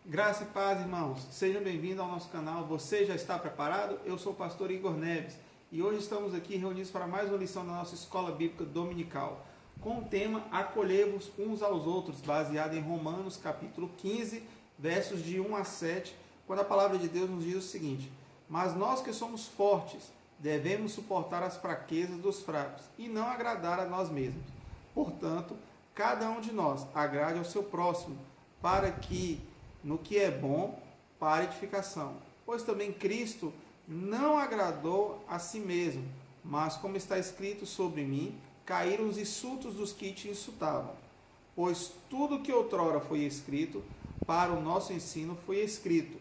Graça e paz, irmãos. Sejam bem-vindos ao nosso canal. Você já está preparado? Eu sou o pastor Igor Neves e hoje estamos aqui reunidos para mais uma lição da nossa Escola Bíblica Dominical com o tema Acolhei-vos uns aos outros, baseado em Romanos capítulo 15, versos de 1 a 7, quando a palavra de Deus nos diz o seguinte: Mas nós que somos fortes, devemos suportar as fraquezas dos fracos e não agradar a nós mesmos. Portanto, cada um de nós agrade ao seu próximo, para que no que é bom para a edificação. Pois também Cristo não agradou a si mesmo, mas como está escrito sobre mim, caíram os insultos dos que te insultavam. Pois tudo que outrora foi escrito, para o nosso ensino foi escrito,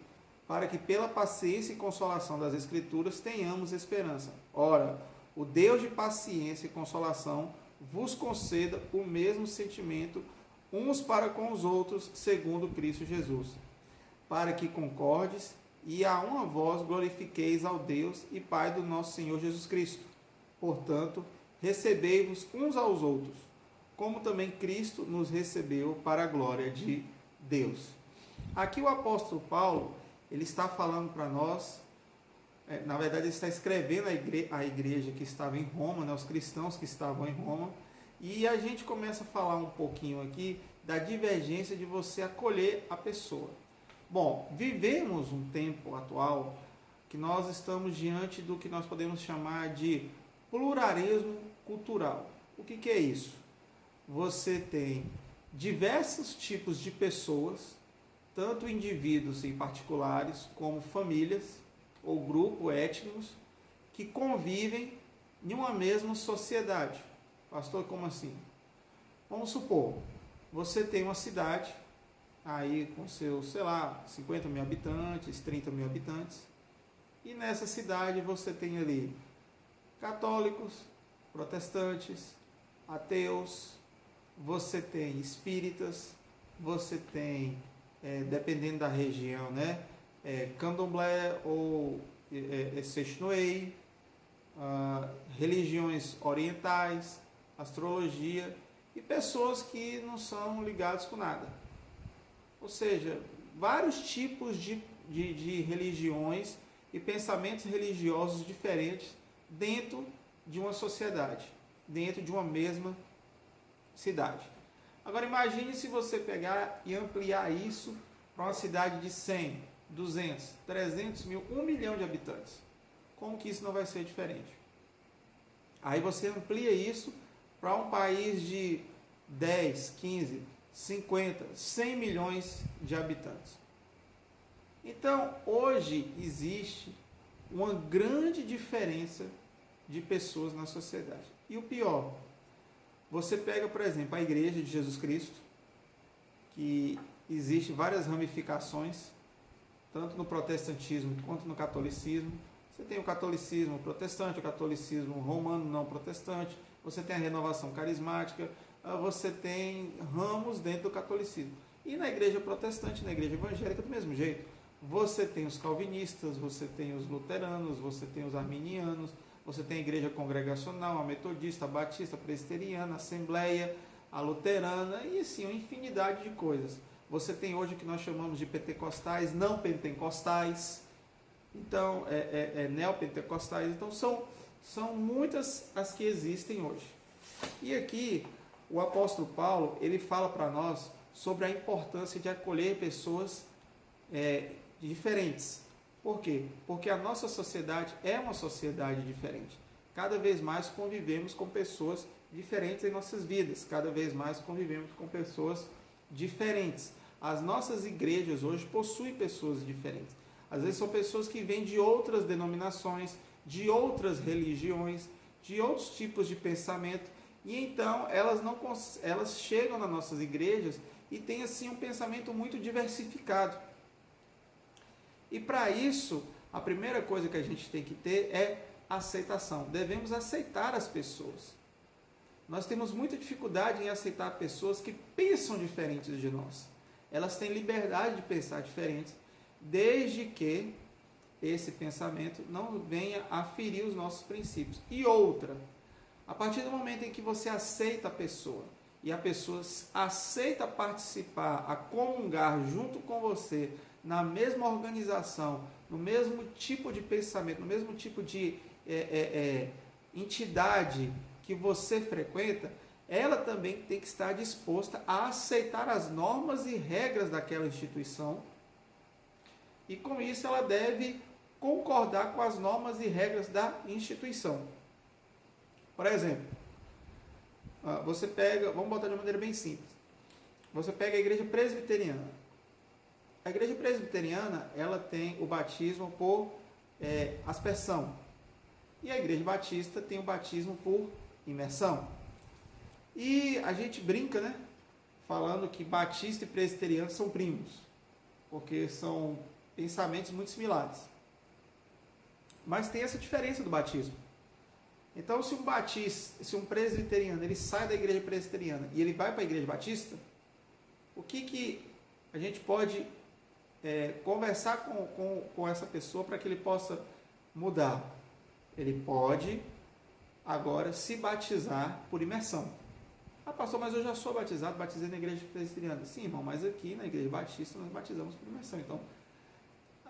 para que pela paciência e consolação das Escrituras tenhamos esperança. Ora, o Deus de paciência e consolação vos conceda o mesmo sentimento uns para com os outros, segundo Cristo Jesus, para que concordes e a uma voz glorifiqueis ao Deus e Pai do nosso Senhor Jesus Cristo. Portanto, recebei-vos uns aos outros, como também Cristo nos recebeu para a glória de Deus. Aqui o apóstolo Paulo, ele está falando para nós, na verdade ele está escrevendo a igreja que estava em Roma, os cristãos que estavam em Roma, e a gente começa a falar um pouquinho aqui da divergência de você acolher a pessoa. Bom, vivemos um tempo atual que nós estamos diante do que nós podemos chamar de pluralismo cultural. O que é isso? Você tem diversos tipos de pessoas, tanto indivíduos em particulares, como famílias ou grupos étnicos, que convivem em uma mesma sociedade. Pastor, como assim? Vamos supor, você tem uma cidade, aí com seus, 50 mil habitantes, 30 mil habitantes, e nessa cidade você tem ali católicos, protestantes, ateus, você tem espíritas, você tem, dependendo da região, candomblé ou Sexnoei, religiões orientais, astrologia e pessoas que não são ligadas com nada. Ou seja, vários tipos de religiões e pensamentos religiosos diferentes dentro de uma sociedade, dentro de uma mesma cidade. Agora imagine se você pegar e ampliar isso para uma cidade de 100, 200, 300 mil, 1 milhão de habitantes. Como que isso não vai ser diferente? Aí você amplia isso para um país de 10, 15, 50, 100 milhões de habitantes. Então, hoje existe uma grande diferença de pessoas na sociedade. E o pior, você pega, por exemplo, a Igreja de Jesus Cristo, que existe várias ramificações, tanto no protestantismo quanto no catolicismo. Você tem o catolicismo protestante, o catolicismo romano não protestante, você tem a renovação carismática, você tem ramos dentro do catolicismo. E na igreja protestante, na igreja evangélica, do mesmo jeito. Você tem os calvinistas, você tem os luteranos, você tem os arminianos, você tem a igreja congregacional, a metodista, a batista, a presbiteriana, a assembleia, a luterana e assim, uma infinidade de coisas. Você tem hoje o que nós chamamos de pentecostais, não pentecostais, então, neopentecostais. Então, são muitas as que existem hoje. E aqui, o apóstolo Paulo, ele fala para nós sobre a importância de acolher pessoas diferentes. Por quê? Porque a nossa sociedade é uma sociedade diferente. Cada vez mais convivemos com pessoas diferentes em nossas vidas. Cada vez mais convivemos com pessoas diferentes. As nossas igrejas hoje possuem pessoas diferentes. Às vezes são pessoas que vêm de outras denominações, de outras religiões, de outros tipos de pensamento. E então elas chegam nas nossas igrejas e têm assim um pensamento muito diversificado. E para isso, a primeira coisa que a gente tem que ter é aceitação. Devemos aceitar as pessoas. Nós temos muita dificuldade em aceitar pessoas que pensam diferentes de nós. Elas têm liberdade de pensar diferentes, desde que esse pensamento não venha a ferir os nossos princípios. E outra, a partir do momento em que você aceita a pessoa e a pessoa aceita participar, a comungar junto com você, na mesma organização, no mesmo tipo de pensamento, no mesmo tipo de entidade que você frequenta, ela também tem que estar disposta a aceitar as normas e regras daquela instituição, e com isso ela deve concordar com as normas e regras da instituição. Por exemplo, você pega, vamos botar de uma maneira bem simples, você pega a igreja presbiteriana. A igreja presbiteriana, ela tem o batismo por aspersão, e a igreja batista tem o batismo por imersão. E a gente brinca, né, falando que batista e presbiteriano são primos, porque são pensamentos muito similares. Mas tem essa diferença do batismo. Então, se um batista, se um presbiteriano, ele sai da igreja presbiteriana e ele vai para a igreja batista, o que a gente pode conversar com essa pessoa para que ele possa mudar? Ele pode agora se batizar por imersão. Ah, pastor, mas eu já sou batizado, batizei na igreja presbiteriana. Sim, irmão, mas aqui na igreja batista nós batizamos por imersão. Então,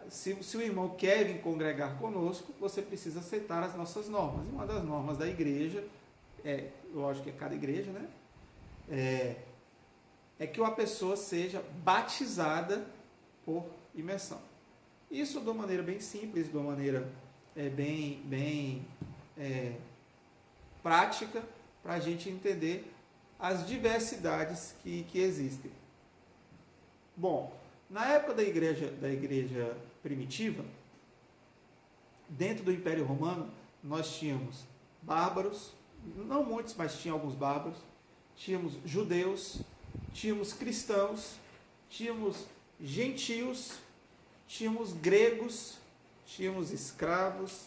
se o irmão quer vir congregar conosco, você precisa aceitar as nossas normas. E uma das normas da igreja, lógico que é cada igreja, né? É que uma pessoa seja batizada por imersão. Isso de uma maneira bem simples, de uma maneira bem prática, para a gente entender as diversidades que existem. Bom, na época da igreja primitiva, dentro do Império Romano, nós tínhamos bárbaros, não muitos, mas tinha alguns bárbaros, tínhamos judeus, tínhamos cristãos, tínhamos gentios, tínhamos gregos, tínhamos escravos,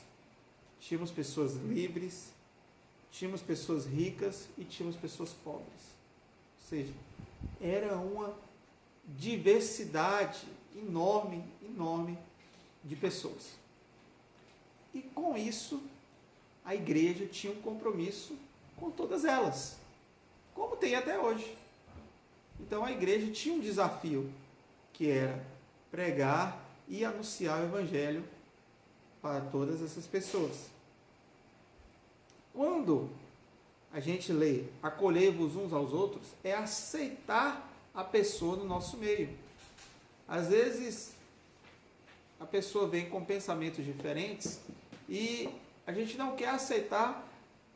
tínhamos pessoas livres, tínhamos pessoas ricas e tínhamos pessoas pobres. Ou seja, era uma diversidade enorme de pessoas. E com isso, a igreja tinha um compromisso com todas elas, como tem até hoje. Então a igreja tinha um desafio, que era pregar e anunciar o evangelho para todas essas pessoas. Quando a gente lê acolhei-vos uns aos outros, é aceitar a pessoa no nosso meio. Às vezes a pessoa vem com pensamentos diferentes e a gente não quer aceitar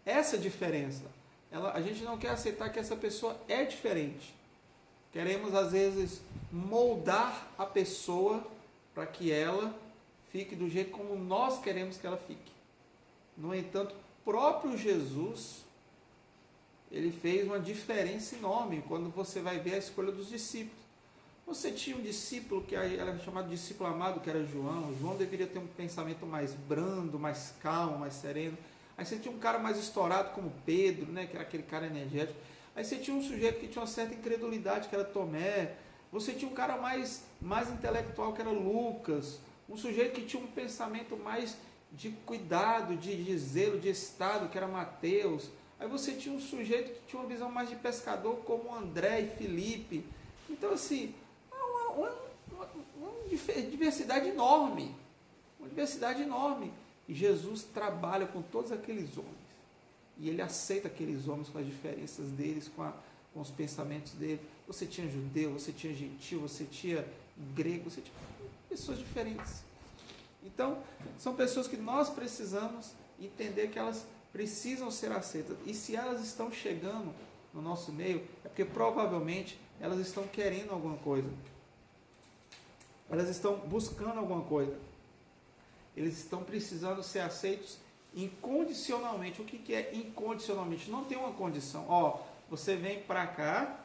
essa diferença. A gente não quer aceitar que essa pessoa é diferente. Queremos às vezes moldar a pessoa para que ela fique do jeito como nós queremos que ela fique. No entanto, o próprio Jesus, ele fez uma diferença enorme quando você vai ver a escolha dos discípulos. Você tinha um discípulo que era chamado discípulo amado, que era João. João deveria ter um pensamento mais brando, mais calmo, mais sereno. Aí você tinha um cara mais estourado como Pedro, né, que era aquele cara energético. Aí você tinha um sujeito que tinha uma certa incredulidade, que era Tomé. Você tinha um cara mais intelectual, que era Lucas. Um sujeito que tinha um pensamento mais de cuidado, de zelo, de estado, que era Mateus. Aí você tinha um sujeito que tinha uma visão mais de pescador, como André e Filipe. Então, assim, uma diversidade enorme. Uma diversidade enorme. E Jesus trabalha com todos aqueles homens. E ele aceita aqueles homens com as diferenças deles, com os pensamentos deles. Você tinha judeu, você tinha gentil, você tinha grego, você tinha pessoas diferentes. Então, são pessoas que nós precisamos entender que elas precisam ser aceitas. E se elas estão chegando no nosso meio, é porque provavelmente elas estão querendo alguma coisa. Elas estão buscando alguma coisa. Eles estão precisando ser aceitos incondicionalmente. O que é incondicionalmente? Não tem uma condição. Você vem para cá,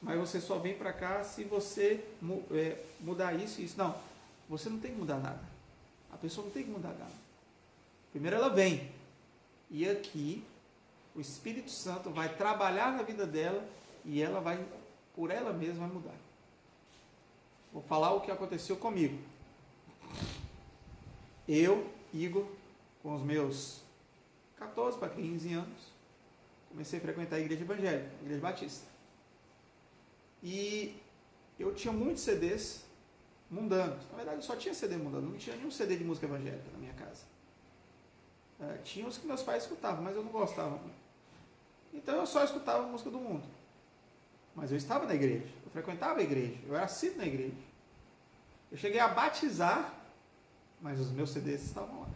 mas você só vem para cá se você mudar isso e isso. Não, você não tem que mudar nada. A pessoa não tem que mudar nada. Primeiro ela vem. E aqui, o Espírito Santo vai trabalhar na vida dela e ela vai, por ela mesma, vai mudar. Vou falar o que aconteceu comigo. Eu, Igor, com os meus 14 para 15 anos, comecei a frequentar a igreja evangélica, a igreja batista. E eu tinha muitos CDs mundanos. Na verdade, eu só tinha CD mundano, não tinha nenhum CD de música evangélica na minha casa. Tinha os que meus pais escutavam, mas eu não gostava muito. Então eu só escutava música do mundo. Mas eu estava na igreja, eu frequentava a igreja, eu era assíduo na igreja. Eu cheguei a batizar, mas os meus CDs estavam lá.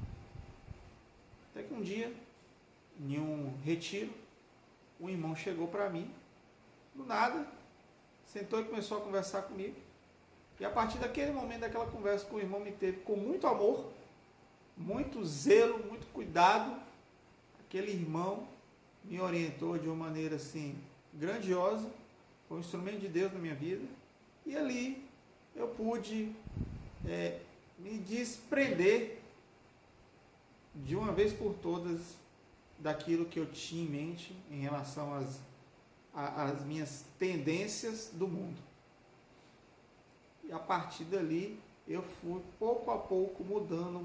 Até que um dia, em um retiro, um irmão chegou para mim, do nada, sentou e começou a conversar comigo. E a partir daquele momento, daquela conversa que o irmão me teve com muito amor, muito zelo, muito cuidado, aquele irmão me orientou de uma maneira assim grandiosa, foi um instrumento de Deus na minha vida, e ali eu pude me desprender de uma vez por todas daquilo que eu tinha em mente em relação às minhas tendências do mundo. E a partir dali eu fui pouco a pouco mudando,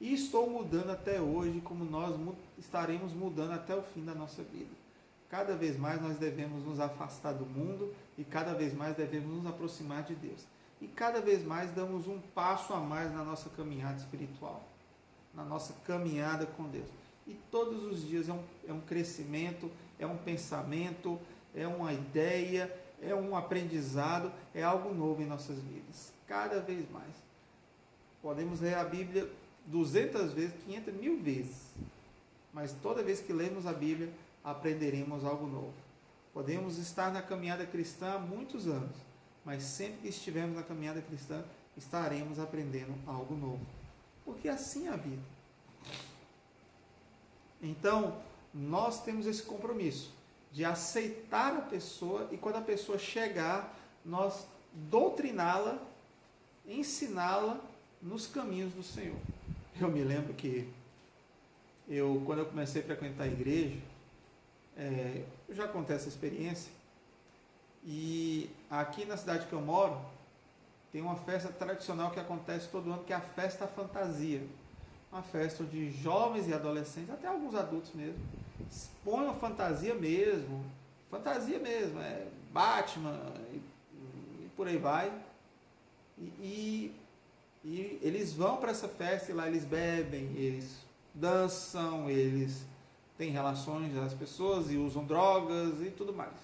e estou mudando até hoje, como nós estaremos mudando até o fim da nossa vida. Cada vez mais nós devemos nos afastar do mundo e cada vez mais devemos nos aproximar de Deus. E cada vez mais damos um passo a mais na nossa caminhada espiritual, na nossa caminhada com Deus. E todos os dias é um crescimento, é um pensamento, é uma ideia, é um aprendizado, é algo novo em nossas vidas. Cada vez mais. Podemos ler a Bíblia 200 vezes, 500 mil vezes. Mas toda vez que lemos a Bíblia, aprenderemos algo novo. Podemos estar na caminhada cristã há muitos anos, mas sempre que estivermos na caminhada cristã, estaremos aprendendo algo novo. Porque assim é a vida. Então, nós temos esse compromisso de aceitar a pessoa e quando a pessoa chegar, nós doutriná-la, ensiná-la nos caminhos do Senhor. Eu me lembro que quando eu comecei a frequentar a igreja, eu já contei essa experiência, e aqui na cidade que eu moro, tem uma festa tradicional que acontece todo ano, que é a Festa Fantasia. Uma festa onde jovens e adolescentes, até alguns adultos mesmo, expõem a fantasia mesmo, Batman e por aí vai. E eles vão para essa festa e lá eles bebem, eles dançam, eles têm relações com as pessoas e usam drogas e tudo mais.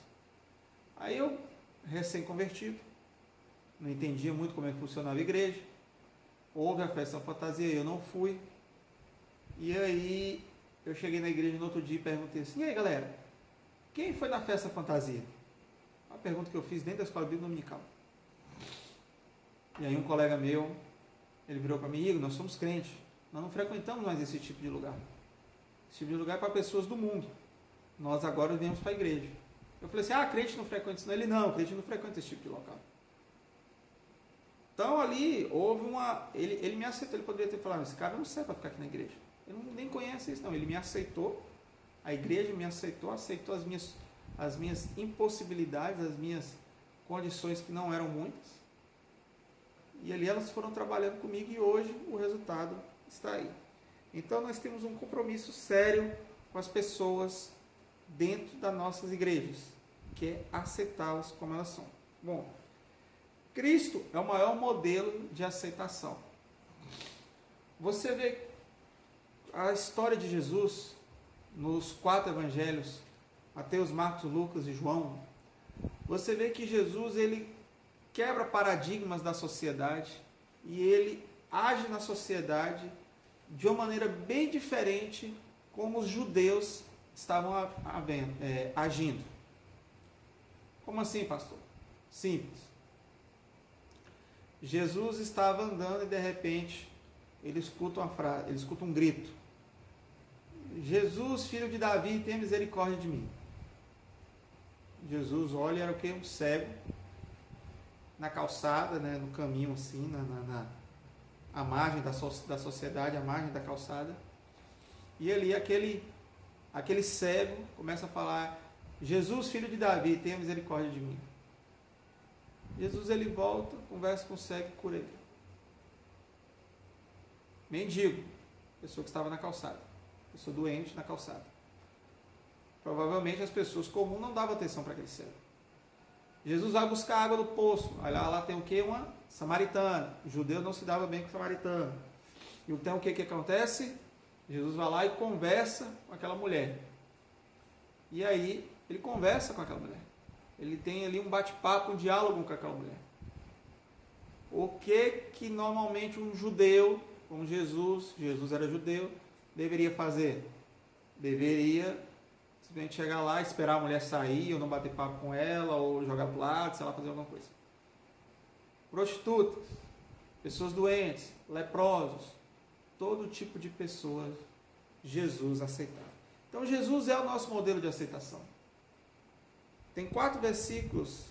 Aí eu, recém-convertido, não entendia muito como é que funcionava a igreja, houve a festa fantasia, eu não fui. E aí eu cheguei na igreja no outro dia e perguntei assim: e aí galera, quem foi na festa fantasia? Uma pergunta que eu fiz dentro da escola bíblica dominical. E aí um colega meu, ele virou para mim: Igor, nós somos crentes, nós não frequentamos mais esse tipo de lugar. Esse tipo de lugar é para pessoas do mundo. Nós agora viemos para a igreja. Eu falei assim: crente não frequenta isso não? Ele: não, crente não frequenta esse tipo de local. Então ali houve ele me aceitou, ele poderia ter falado: esse cara não serve para ficar aqui na igreja. Ele nem conhece isso não, ele me aceitou, a igreja me aceitou as minhas impossibilidades, as minhas condições que não eram muitas. E ali elas foram trabalhando comigo e hoje o resultado está aí. Então nós temos um compromisso sério com as pessoas dentro das nossas igrejas, que é aceitá-las como elas são. Bom, Cristo é o maior modelo de aceitação. Você vê a história de Jesus nos 4 evangelhos, Mateus, Marcos, Lucas e João. Você vê que Jesus, ele quebra paradigmas da sociedade e ele age na sociedade de uma maneira bem diferente como os judeus estavam agindo. Como assim, pastor? Simples. Jesus estava andando e de repente ele escuta uma frase, ele escuta um grito: Jesus, filho de Davi, tenha misericórdia de mim. Jesus olha, era o que? Um cego, na calçada, né, no caminho assim, à margem da sociedade, à margem da calçada. E ali aquele cego começa a falar: Jesus, filho de Davi, tenha misericórdia de mim. Jesus, ele volta, conversa com o cego e cura ele. Mendigo, pessoa que estava na calçada, pessoa doente na calçada. Provavelmente as pessoas comuns não davam atenção para aquele cego. Jesus vai buscar água do poço. Aí lá tem o que? Uma samaritana. O judeu não se dava bem com o samaritano. E então o que acontece? Jesus vai lá e conversa com aquela mulher. E aí ele conversa com aquela mulher. Ele tem ali um bate-papo, um diálogo com aquela mulher. O que normalmente um judeu, como Jesus era judeu, deveria fazer? Deveria simplesmente chegar lá, esperar a mulher sair, ou não bater papo com ela, ou jogar pro lado, sei lá, fazer alguma coisa. Prostitutas, pessoas doentes, leprosos, todo tipo de pessoas Jesus aceitava. Então Jesus é o nosso modelo de aceitação. Tem 4 versículos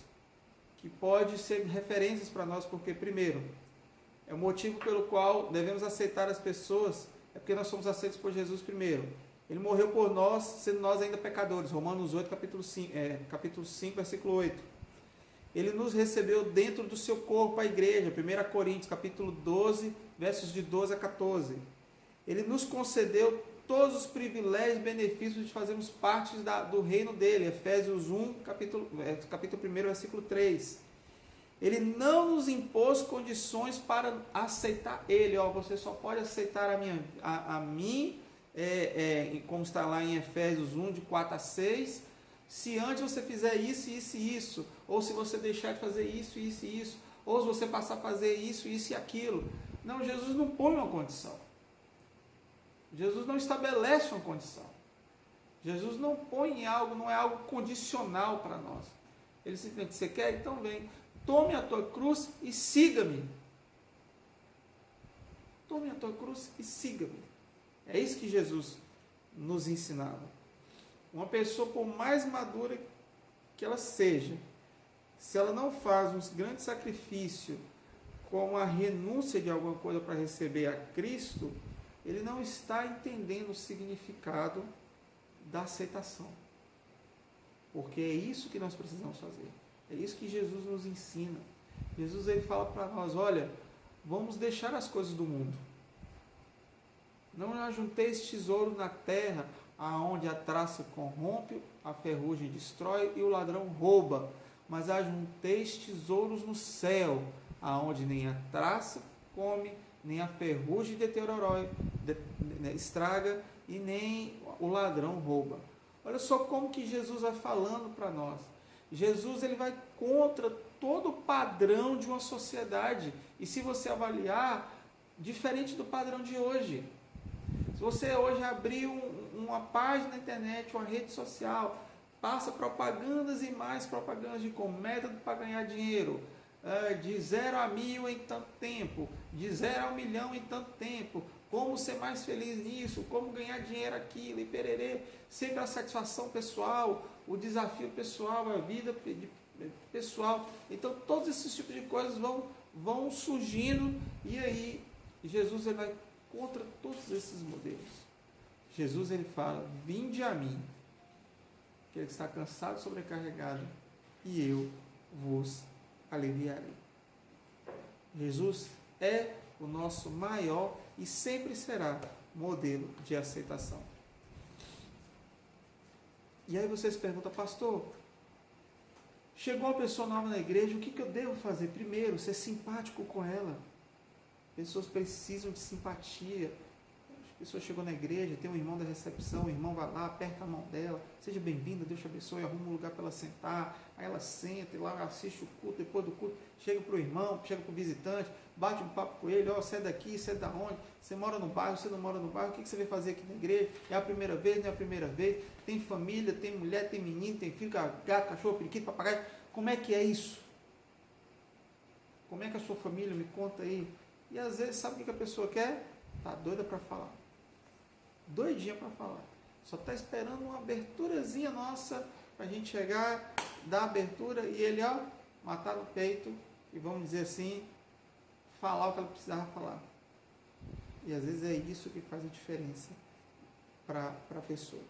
que podem ser referências para nós, porque primeiro, é o motivo pelo qual devemos aceitar as pessoas, é porque nós somos aceitos por Jesus primeiro. Ele morreu por nós, sendo nós ainda pecadores. Romanos 8, capítulo 5, versículo 8. Ele nos recebeu dentro do seu corpo, a igreja. 1 Coríntios, capítulo 12, versos de 12 a 14. Ele nos concedeu todos os privilégios e benefícios de fazermos parte do reino dele. Efésios 1, capítulo 1, versículo 3. Ele não nos impôs condições para aceitar ele. Você só pode aceitar a mim, como está lá em Efésios 1, de 4 a 6, se antes você fizer isso, isso e isso, ou se você deixar de fazer isso, isso e isso, ou se você passar a fazer isso, isso e aquilo. Não, Jesus não põe uma condição. Jesus não estabelece uma condição. Jesus não põe algo, não é algo condicional para nós. Ele simplesmente, você quer? Então vem, tome a tua cruz e siga-me. Tome a tua cruz e siga-me. É isso que Jesus nos ensinava. Uma pessoa, por mais madura que ela seja, se ela não faz um grande sacrifício com a renúncia de alguma coisa para receber a Cristo, ele não está entendendo o significado da aceitação. Porque é isso que nós precisamos fazer. É isso que Jesus nos ensina. Jesus ele fala para nós, olha, vamos deixar as coisas do mundo. Não ajunteis tesouro na terra, aonde a traça corrompe, a ferrugem destrói e o ladrão rouba. Mas ajunteis tesouros no céu, aonde nem a traça come, nem a ferrugem estraga e nem o ladrão rouba. Olha só como que Jesus vai falando para nós. Jesus ele vai contra todo o padrão de uma sociedade. E se você avaliar, diferente do padrão de hoje. Se você hoje abrir uma página na internet, uma rede social, passa propagandas e mais propagandas de como método para ganhar dinheiro, de 0 a 1000 em tanto tempo, de 0 a 1 milhão em tanto tempo, como ser mais feliz nisso, como ganhar dinheiro aquilo, e pererê, sempre a satisfação pessoal, o desafio pessoal, a vida pessoal. Então todos esses tipos de coisas vão surgindo, e aí Jesus ele vai contra todos esses modelos. Jesus ele fala, vinde a mim, que ele está cansado e sobrecarregado, e eu vos aliviarei. Jesus é o nosso maior e sempre será modelo de aceitação. E aí vocês perguntam, pastor, chegou uma pessoa nova na igreja, o que eu devo fazer? Primeiro, ser simpático com ela. Pessoas precisam de simpatia. A pessoa chegou na igreja, tem um irmão da recepção, o irmão vai lá, aperta a mão dela, seja bem-vinda, Deus te abençoe, arruma um lugar para ela sentar, aí ela senta e lá assiste o culto, depois do culto, chega para o irmão, chega para o visitante, bate um papo com ele, você é daqui, você é da onde, você mora no bairro, você não mora no bairro, o que você veio fazer aqui na igreja? É a primeira vez, não é a primeira vez? Tem família, tem mulher, tem menino, tem filho, gato, cachorro, periquito, papagaio, como é que é isso? Como é que é a sua família? Me conta aí. E às vezes, sabe o que a pessoa quer? Está doida para falar. Doidinha para falar. Só está esperando uma aberturazinha nossa para a gente chegar, dar a abertura e ele, matar no peito e, vamos dizer assim, falar o que ela precisava falar. E às vezes é isso que faz a diferença para a pessoa.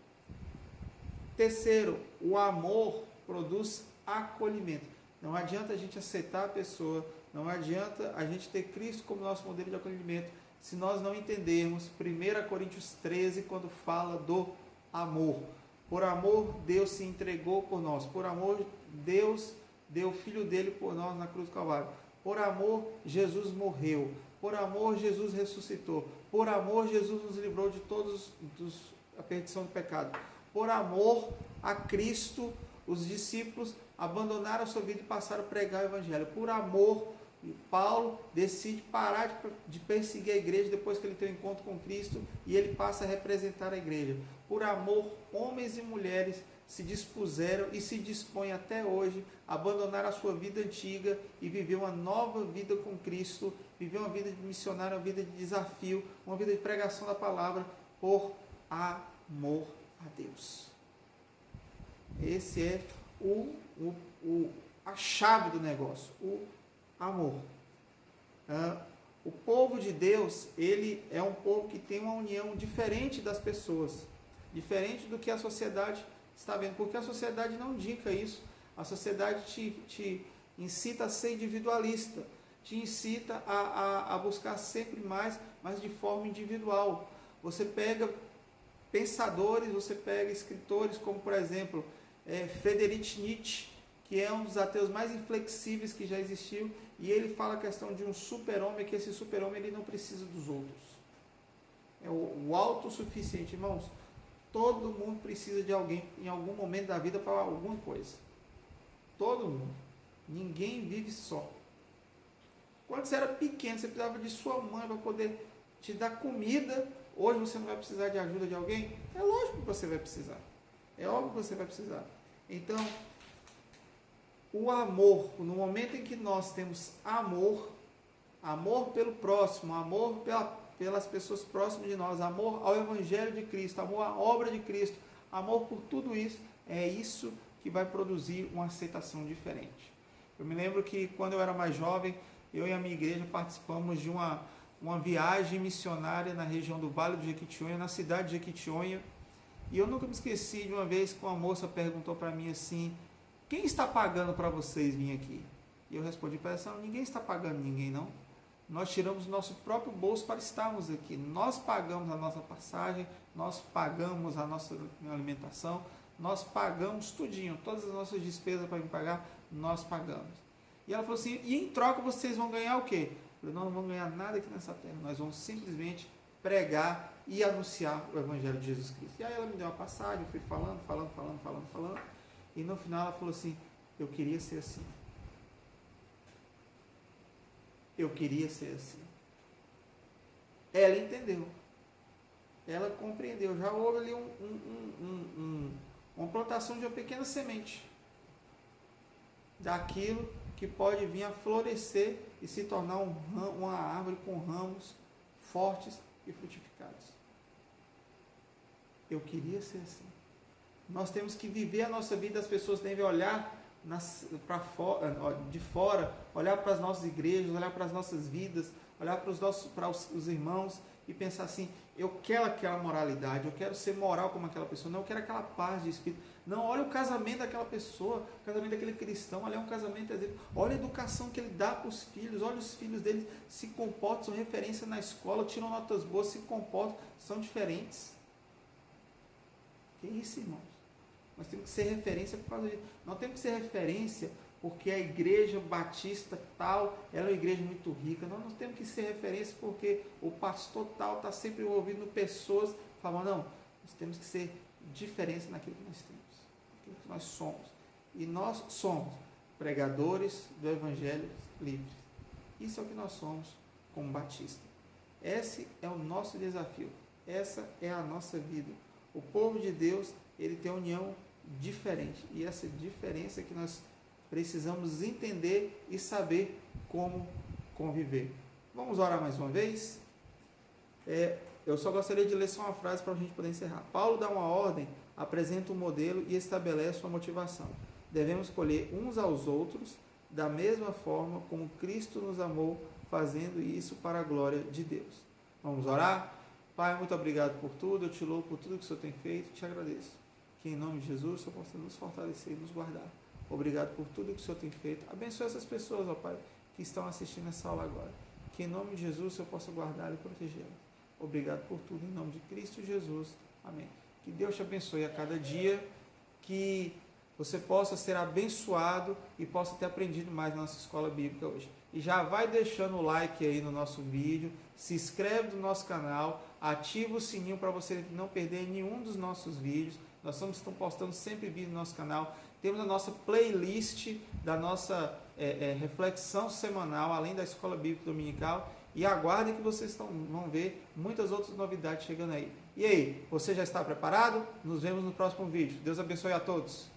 Terceiro, o amor produz acolhimento. Não adianta a gente aceitar a pessoa, não adianta a gente ter Cristo como nosso modelo de acolhimento, se nós não entendermos 1 Coríntios 13, quando fala do amor. Por amor, Deus se entregou por nós. Por amor, Deus deu o Filho dele por nós na cruz do Calvário. Por amor, Jesus morreu. Por amor, Jesus ressuscitou. Por amor, Jesus nos livrou de todos a perdição do pecado. Por amor a Cristo, os discípulos abandonaram a sua vida e passaram a pregar o Evangelho. Por amor, Paulo decide parar de perseguir a igreja depois que ele tem um encontro com Cristo e ele passa a representar a igreja. Por amor, homens e mulheres se dispuseram e se dispõem até hoje a abandonar a sua vida antiga e viver uma nova vida com Cristo, viver uma vida de missionário, uma vida de desafio, uma vida de pregação da palavra por amor a Deus. Esse é a chave do negócio, o amor. O povo de Deus, ele é um povo que tem uma união diferente das pessoas, diferente do que a sociedade está vendo, porque a sociedade não indica isso. A sociedade te incita a ser individualista, te incita a buscar sempre mais, mas de forma individual. Você pega pensadores, você pega escritores como, por exemplo, Friedrich Nietzsche, que é um dos ateus mais inflexíveis que já existiu, e ele fala a questão de um super-homem, que esse super-homem ele não precisa dos outros. É o autossuficiente, irmãos. Todo mundo precisa de alguém em algum momento da vida para alguma coisa. Todo mundo. Ninguém vive só. Quando você era pequeno, você precisava de sua mãe para poder te dar comida. Hoje você não vai precisar de ajuda de alguém? É lógico que você vai precisar. É óbvio que você vai precisar. Então, o amor, no momento em que nós temos amor pelo próximo, amor pelas pessoas próximas de nós, amor ao Evangelho de Cristo, amor à obra de Cristo, amor por tudo isso, é isso que vai produzir uma aceitação diferente. Eu me lembro que quando eu era mais jovem, eu e a minha igreja participamos de uma viagem missionária na região do Vale do Jequitinhonha, na cidade de Jequitinhonha, e eu nunca me esqueci de uma vez que uma moça perguntou para mim assim: quem está pagando para vocês virem aqui? E eu respondi para ela: ninguém está pagando ninguém, não. Nós tiramos o nosso próprio bolso para estarmos aqui. Nós pagamos a nossa passagem, nós pagamos a nossa alimentação, nós pagamos tudinho, todas as nossas despesas para me pagar, nós pagamos. E ela falou assim: e em troca vocês vão ganhar o quê? Eu falei: nós não vamos ganhar nada aqui nessa terra, nós vamos simplesmente pregar e anunciar o Evangelho de Jesus Cristo. E aí ela me deu uma passagem, eu fui falando, e no final ela falou assim: eu queria ser assim. Eu queria ser assim. Ela entendeu. Ela compreendeu. Já houve ali uma plantação de uma pequena semente daquilo que pode vir a florescer e se tornar uma árvore com ramos fortes e frutificados. Eu queria ser assim. Nós temos que viver a nossa vida, as pessoas devem olhar de fora, olhar para as nossas igrejas, olhar para as nossas vidas, olhar para os irmãos e pensar assim: eu quero aquela moralidade, eu quero ser moral como aquela pessoa, não, eu quero aquela paz de espírito. Não, olha o casamento daquela pessoa, o casamento daquele cristão, olha um casamento, olha a educação que ele dá para os filhos, olha os filhos dele se comportam, são referência na escola, tiram notas boas, se comportam, são diferentes. Que isso, irmãos? Nós temos que ser referência por causa disso. Nós temos que ser referência porque a igreja batista tal, ela é uma igreja muito rica. Nós não temos que ser referência porque o pastor tal está sempre envolvido pessoas. Falando, não, nós temos que ser diferença naquilo que nós temos, naquilo que nós somos. E nós somos pregadores do Evangelho livres. Isso é o que nós somos como batista. Esse é o nosso desafio. Essa é a nossa vida. O povo de Deus, ele tem união diferente. E essa diferença que nós precisamos entender e saber como conviver. Vamos orar mais uma vez? Eu só gostaria de ler só uma frase para a gente poder encerrar. Paulo dá uma ordem, apresenta um modelo e estabelece uma motivação. Devemos escolher uns aos outros da mesma forma como Cristo nos amou, fazendo isso para a glória de Deus. Vamos orar? Pai, muito obrigado por tudo, eu te louvo por tudo que o Senhor tem feito, te agradeço. Que em nome de Jesus o Senhor possa nos fortalecer e nos guardar. Obrigado por tudo que o Senhor tem feito. Abençoe essas pessoas, ó Pai, que estão assistindo essa aula agora. Que em nome de Jesus o Senhor possa guardar e protegê-las. Obrigado por tudo, em nome de Cristo Jesus. Amém. Que Deus te abençoe a cada dia, que você possa ser abençoado e possa ter aprendido mais na nossa escola bíblica hoje. E já vai deixando o like aí no nosso vídeo, se inscreve no nosso canal, ativa o sininho para você não perder nenhum dos nossos vídeos. Nós estamos postando sempre vídeo no nosso canal. Temos a nossa playlist da nossa reflexão semanal, além da escola bíblica dominical. E aguardem que vocês vão ver muitas outras novidades chegando aí. E aí, você já está preparado? Nos vemos no próximo vídeo. Deus abençoe a todos.